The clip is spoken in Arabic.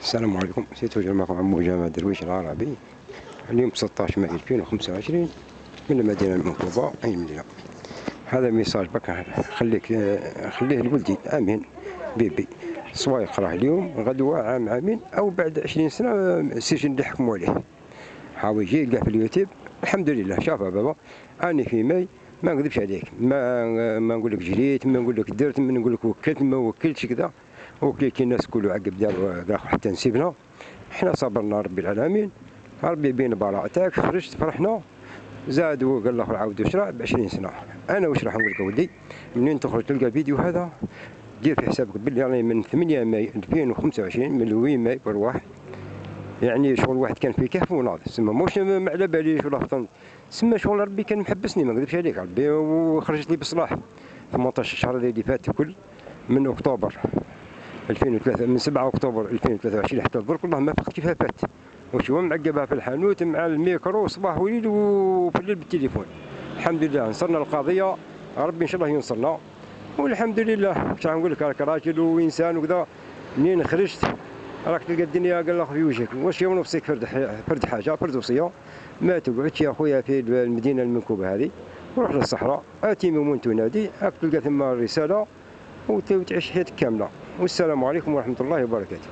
السلام عليكم، سيتوجه معكم عمو جامع درويش العربي. اليوم 16 مايو 2025 من المدينة المنكوبة أي المدينة. هذا ميساج بك خليه لولدي أمين بيبي صوا يقراه اليوم غدوة عام عامين أو بعد 20 سنة السجن اللي حكموا عليه. حاول يجي يلقاه في اليوتيوب. الحمد لله شافها بابا أنا في ماي ما نكذبش عليك، ما نقول لك جريت، ما نقول لك درت، ما نقول لك وكلت، ما وكلتش كذا. وكي الناس كلوا عقب داروا حتى نسيبنا. احنا صبرنا ربي العالمين، ربي بين براءتك خرجت فرحنا. زادوا قال له عاودوا شرا ب 20 سنه. انا واش راح نقول لك اودي، منين تخرج تلقى الفيديو هذا دير في حسابك باللي راني من 8 ماي 2025 من 8 ماي برواح. يعني شغل واحد كان في كهف وناض سما موش ما على باليش ولا فطنت سما شغل ربي كان محبسني ما نكذبش عليك ربي، وخرجت لي بصلاح 18 شهر اللي فات كل من اكتوبر 2003 من 7 اكتوبر 2023 حتى الظرف والله ما فقت كيفها فات. وشو معقبها في الحانوت مع الميكرو صباح وليل وفي الليل بالتليفون. الحمد لله نصرنا القضيه، ربي ان شاء الله ينصرنا والحمد لله. واش نقول لك راك راجل وانسان وكذا. منين خرجت راك تلقى الدنيا قال لك في وجهك. واش يوم نفسك فرد حاجه فرد وصيه، ما تقعدش يا خويا في المدينه المنكوبه هذه، روح للصحراء اتي ممون تنادي راك تلقى ثم الرساله وتعيش حياتك كامله. والسلام عليكم ورحمه الله وبركاته.